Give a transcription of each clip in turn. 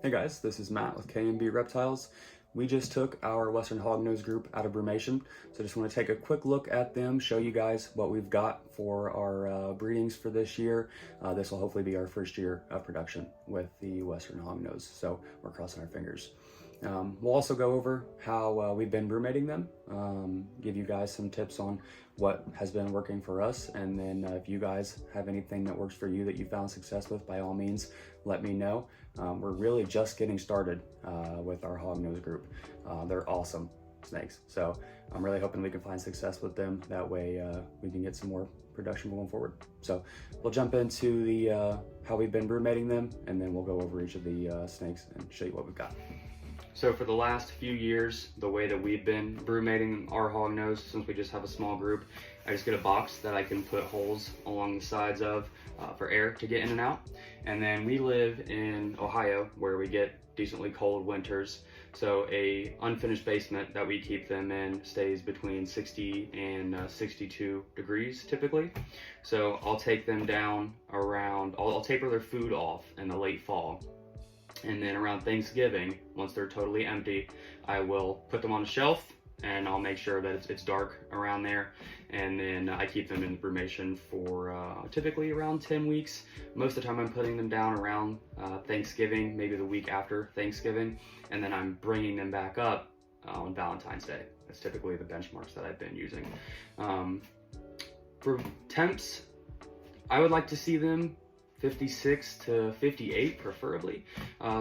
Hey guys, this is Matt with K&B Reptiles. We just took our Western Hognose group out of Brumation, so just want to take a quick look at them, show you guys what we've got for our breedings for this year. This will hopefully be our first year of production with the Western Hognose, so we're crossing our fingers. We'll also go over how we've been brumating them, give you guys some tips on what has been working for us, and then if you guys have anything that works for you that you found success with, by all means, let me know. We're really just getting started with our hognose group. They're awesome snakes, so I'm really hoping we can find success with them. That way we can get some more production going forward. So we'll jump into the how we've been brumating them, and then we'll go over each of the snakes and show you what we've got. So for the last few years, the way that we've been brumating our hognose, since we just have a small group, I just get a box that I can put holes along the sides of for air to get in and out. And then we live in Ohio, where we get decently cold winters. So a unfinished basement that we keep them in stays between 60 and 62 degrees typically. So I'll take them down around, I'll taper their food off in the late fall. And then around Thanksgiving, once they're totally empty, I will put them on a shelf and I'll make sure that it's dark around there. And then I keep them in brumation for typically around 10 weeks. Most of the time I'm putting them down around Thanksgiving, maybe the week after Thanksgiving. And then I'm bringing them back up on Valentine's Day. That's typically the benchmarks that I've been using. For temps, I would like to see them 56 to 58 preferably.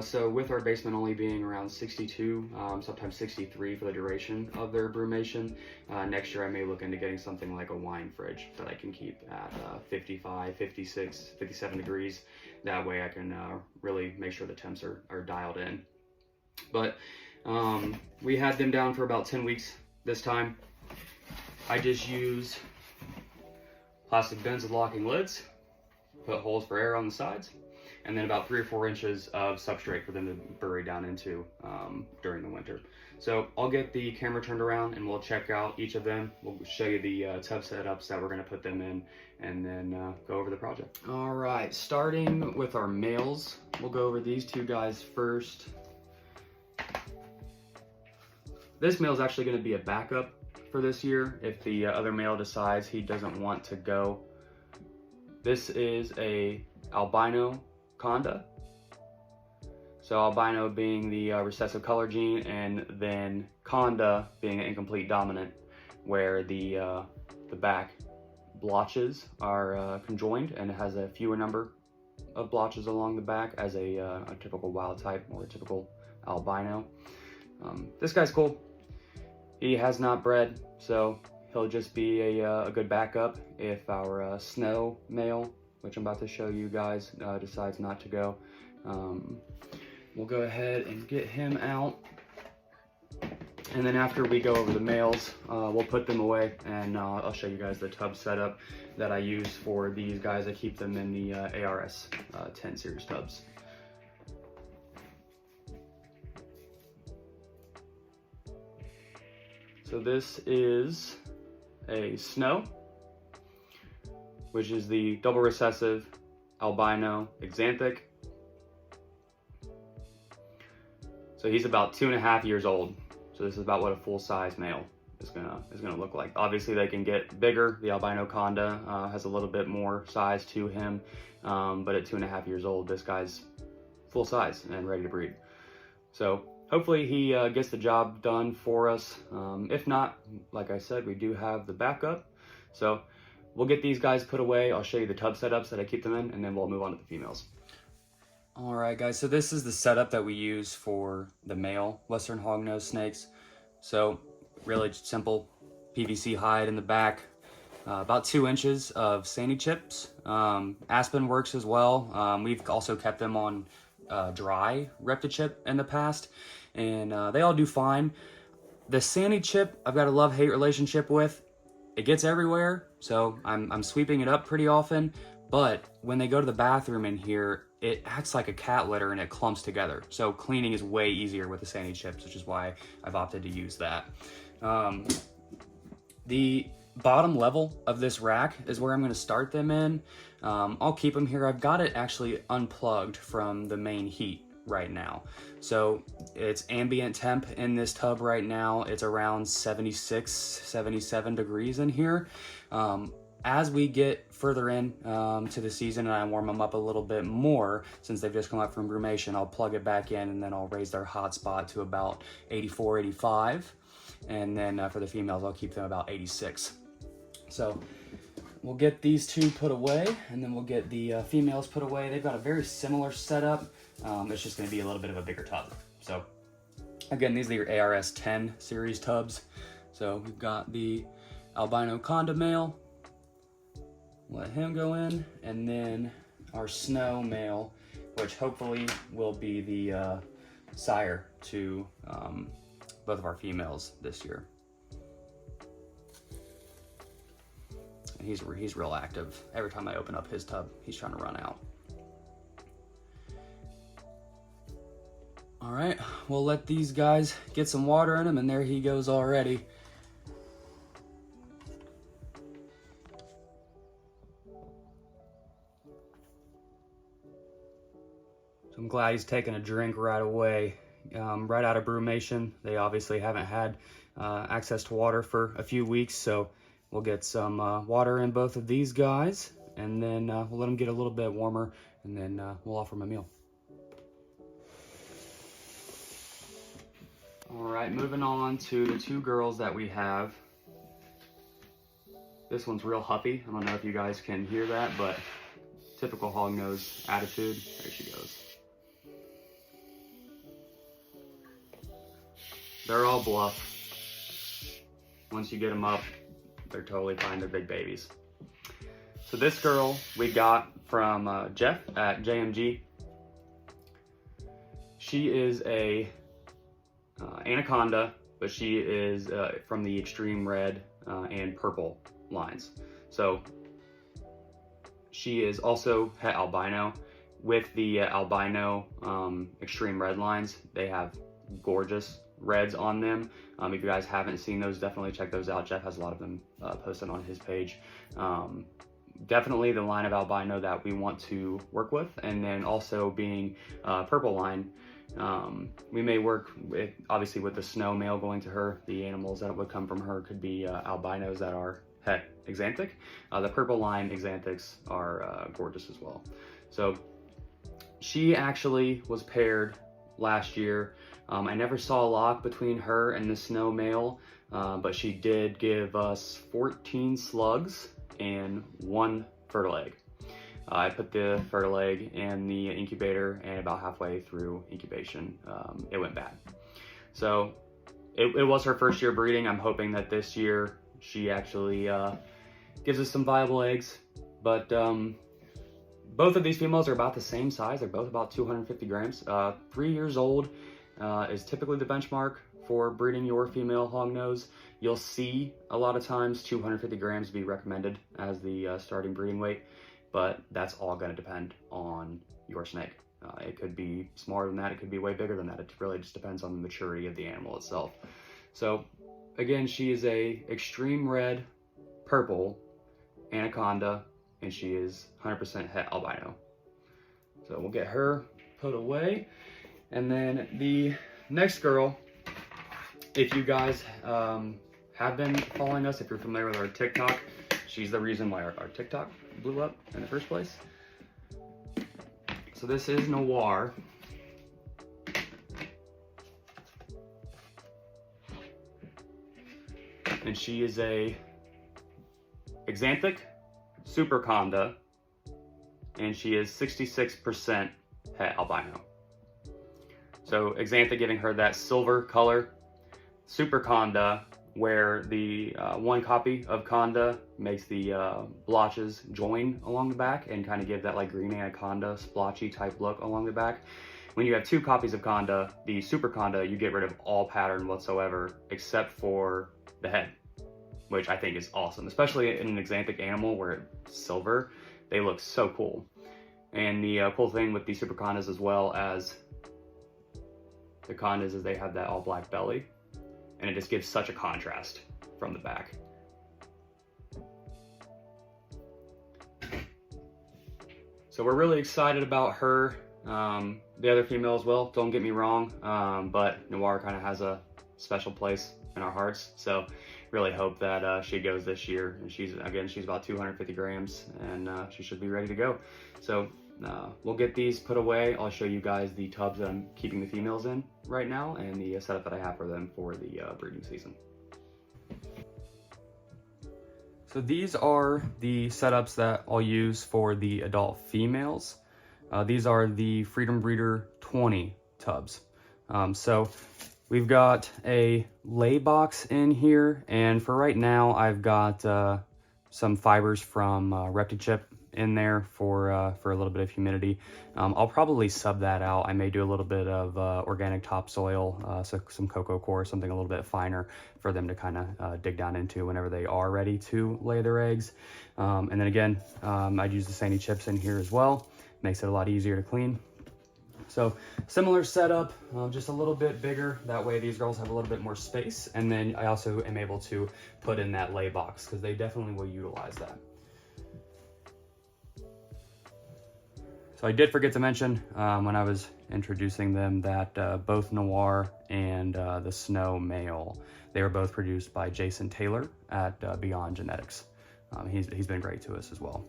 So with our basement only being around 62, sometimes 63 for the duration of their brumation, next year I may look into getting something like a wine fridge that I can keep at 55, 56, 57 degrees. That way I can really make sure the temps are dialed in. But we had them down for about 10 weeks this time. I just use plastic bins with locking lids, put holes for air on the sides, and then about 3 or 4 inches of substrate for them to bury down into during the winter. So I'll get the camera turned around and we'll check out each of them. We'll show you the tub setups that we're gonna put them in, and then go over the project. All right, starting with our males, we'll go over these two guys first. This male is actually gonna be a backup for this year if the other male decides he doesn't want to go. This is a albino conda. So albino being the recessive color gene, and then conda being an incomplete dominant, where the back blotches are conjoined and it has a fewer number of blotches along the back as a typical wild type or a typical albino. This guy's cool. He has not bred, so he'll just be a good backup if our snow male, which I'm about to show you guys, decides not to go. We'll go ahead and get him out. And then after we go over the males, we'll put them away, and I'll show you guys the tub setup that I use for these guys. I keep them in the ARS 10 series tubs. So this is a snow, which is the double recessive albino xanthic. So he's about 2.5 years old. So this is about what a full-size male is gonna look like. Obviously they can get bigger. The albino conda has a little bit more size to him, but at 2.5 years old, this guy's full size and ready to breed. So hopefully he gets the job done for us. If not, like I said, we do have the backup. So we'll get these guys put away. I'll show you the tub setups that I keep them in, and then we'll move on to the females. All right, guys, so this is the setup that we use for the male Western Hognose snakes. So really simple PVC hide in the back, about 2 inches of sandy chips. Aspen works as well. We've also kept them on dry Reptile in the past, and they all do fine. The sandy chip I've got a love-hate relationship with. It gets everywhere, so I'm sweeping it up pretty often, but when they go to the bathroom in here, it acts like a cat litter and it clumps together. So cleaning is way easier with the sandy chips, which is why I've opted to use that. The bottom level of this rack is where I'm going to start them in. I'll keep them here. I've got it actually unplugged from the main heat right now. So it's ambient temp in this tub right now. It's around 76, 77 degrees in here. As we get further in to the season and I warm them up a little bit more, since they've just come up from brumation, I'll plug it back in and then I'll raise their hot spot to about 84, 85. And then for the females, I'll keep them about 86. So we'll get these two put away, and then we'll get the females put away. They've got a very similar setup. It's just gonna be a little bit of a bigger tub. So again, these are your ARS 10 series tubs. So we've got the albino conda male. Let him go in, and then our snow male, which hopefully will be the sire to both of our females this year. And he's real active. Every time I open up his tub, he's trying to run out. All right, we'll let these guys get some water in them, and there he goes already. So I'm glad he's taking a drink right away. Right out of brumation. They obviously haven't had access to water for a few weeks, so we'll get some water in both of these guys, and then we'll let them get a little bit warmer, and then we'll offer them a meal. All right, moving on to the two girls that we have. This one's real huffy. I don't know if you guys can hear that, but typical hognose attitude. There she goes. They're all bluff. Once you get them up, they're totally fine. They're big babies. So this girl we got from Jeff at JMG. She is a anaconda, but she is from the extreme red and purple lines. So she is also het albino. With the albino extreme red lines, they have gorgeous reds on them. If you guys haven't seen those, definitely check those out. Jeff has a lot of them posted on his page. Definitely the line of albino that we want to work with, and then also being purple line, we may work with, obviously with the snow male going to her, the animals that would come from her could be albinos that are het exanthic. The purple line exanthics are gorgeous as well. So she actually was paired last year. I never saw a lock between her and the snow male, but she did give us 14 slugs and 1 fertile egg. I put the fertile egg in the incubator, and about halfway through incubation, it went bad. So it was her first year breeding. I'm hoping that this year she actually gives us some viable eggs, but both of these females are about the same size. They're both about 250 grams. 3 years old is typically the benchmark for breeding your female hognose. You'll see a lot of times 250 grams be recommended as the starting breeding weight, but that's all going to depend on your snake. It could be smaller than that, it could be way bigger than that. It really just depends on the maturity of the animal itself. So again, she is a extreme red purple anaconda, and she is 100% het albino. So we'll get her put away. And then the next girl, if you guys have been following us, if you're familiar with our TikTok, she's the reason why our TikTok blew up in the first place. So this is Noir. And she is a exanthic super conda, and she is 66% het albino. So exanthic giving her that silver color, super conda, where the one copy of conda makes the blotches join along the back and kind of give that like green anaconda splotchy type look along the back. When you have 2 copies of conda, the super conda, you get rid of all pattern whatsoever except for the head, which I think is awesome, especially in an exanthic animal where it's silver. They look so cool. And the cool thing with the super condas as well as the condas is they have that all black belly, and it just gives such a contrast from the back. So we're really excited about her. the other female as well, don't get me wrong, but Noir kind of has a special place in our hearts. So really hope that she goes this year. And she's about 250 grams, and she should be ready to go. So we'll get these put away. I'll show you guys the tubs that I'm keeping the females in right now and the setup that I have for them for the breeding season. So these are the setups that I'll use for the adult females. These are the Freedom Breeder 20 tubs. So we've got a lay box in here, and for right now I've got some fibers from Reptile in there for a little bit of humidity. I'll probably sub that out. I may do a little bit of organic topsoil, so some cocoa coir, something a little bit finer for them to kind of dig down into whenever they are ready to lay their eggs. And then again, I'd use the sandy chips in here as well. Makes it a lot easier to clean. So similar setup, just a little bit bigger. That way these girls have a little bit more space. And then I also am able to put in that lay box because they definitely will utilize that. So I did forget to mention when I was introducing them that both Noir and the Snow male, they were both produced by Jason Taylor at Beyond GenetiX. He's been great to us as well.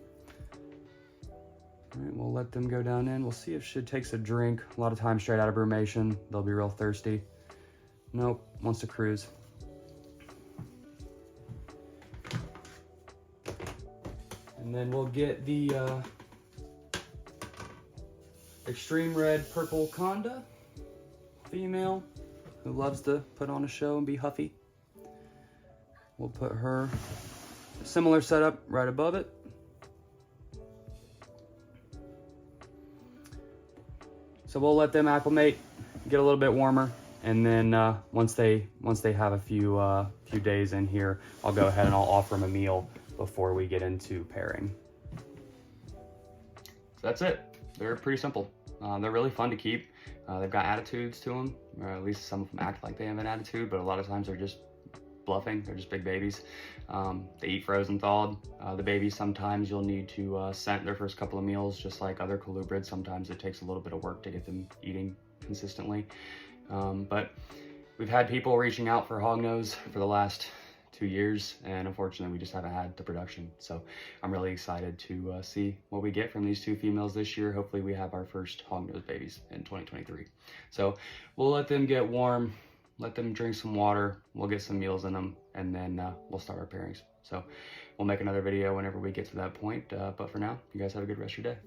All right, we'll let them go down in. We'll see if she takes a drink. A lot of times straight out of brumation, they'll be real thirsty. Nope, wants to cruise. And then we'll get the Extreme Red Purple Conda female who loves to put on a show and be huffy. We'll put her similar setup right above it. So we'll let them acclimate, get a little bit warmer, and then once they have a few days in here, I'll go ahead and I'll offer them a meal before we get into pairing. So that's it. They're pretty simple. They're really fun to keep. They've got attitudes to them, or at least some of them act like they have an attitude, but a lot of times they're just bluffing. They're just big babies. They eat frozen thawed. The babies, sometimes you'll need to scent their first couple of meals, just like other colubrids. Sometimes it takes a little bit of work to get them eating consistently. But we've had people reaching out for hognose for the last 2 years, and unfortunately we just haven't had the production. So I'm really excited to see what we get from these two females this year. Hopefully we have our first hognose babies in 2023. So we'll let them get warm, let them drink some water, we'll get some meals in them, and then we'll start our pairings. So we'll make another video whenever we get to that point, but for now, you guys have a good rest of your day.